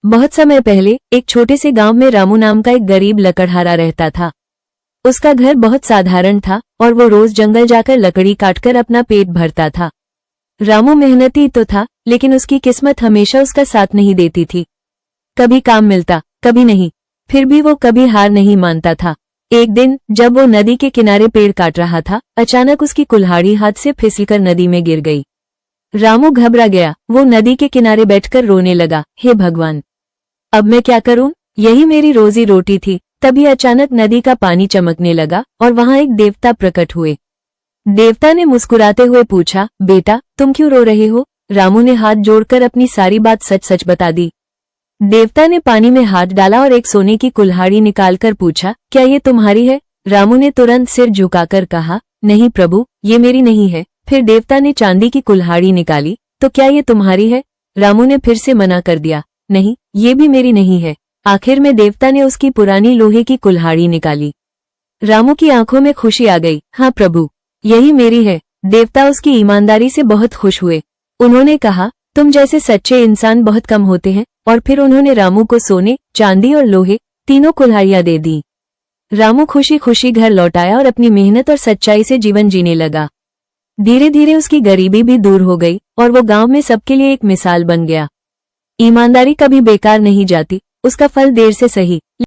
बहुत समय पहले एक छोटे से गांव में रामू नाम का एक गरीब लकड़हारा रहता था। उसका घर बहुत साधारण था और वो रोज जंगल जाकर लकड़ी काटकर अपना पेट भरता था। रामू मेहनती तो था, लेकिन उसकी किस्मत हमेशा उसका साथ नहीं देती थी। कभी काम मिलता, कभी नहीं, फिर भी वो कभी हार नहीं मानता था। एक दिन जब वो नदी के किनारे पेड़ काट रहा था, अचानक उसकी कुल्हाड़ी हाथ से फिसलकर नदी में गिर गई। रामू घबरा गया। वो नदी के किनारे बैठकर रोने लगा, हे भगवान, अब मैं क्या करूं? यही मेरी रोजी रोटी थी। तभी अचानक नदी का पानी चमकने लगा और वहां एक देवता प्रकट हुए। देवता ने मुस्कुराते हुए पूछा, बेटा तुम क्यों रो रहे हो? रामू ने हाथ जोड़कर अपनी सारी बात सच सच बता दी। देवता ने पानी में हाथ डाला और एक सोने की कुल्हाड़ी निकालकर पूछा, क्या ये तुम्हारी है? रामू ने तुरंत सिर झुकाकर कहा, नहीं प्रभु, ये मेरी नहीं है। फिर देवता ने चांदी की कुल्हाड़ी निकाली, तो क्या ये तुम्हारी है? रामू ने फिर से मना कर दिया, नहीं, ये भी मेरी नहीं है। आखिर में देवता ने उसकी पुरानी लोहे की कुल्हाड़ी निकाली। रामू की आंखों में खुशी आ गई। हाँ प्रभु, यही मेरी है। देवता उसकी ईमानदारी से बहुत खुश हुए। उन्होंने कहा, तुम जैसे सच्चे इंसान बहुत कम होते हैं। और फिर उन्होंने रामू को सोने, चांदी और लोहे तीनों कुल्हाड़ियां दे दी। रामू खुशी खुशी घर लौट आया और अपनी मेहनत और सच्चाई से जीवन जीने लगा। धीरे धीरे उसकी गरीबी भी दूर हो गई और वो गांव में सबके लिए एक मिसाल बन गया। ईमानदारी कभी बेकार नहीं जाती, उसका फल देर से सही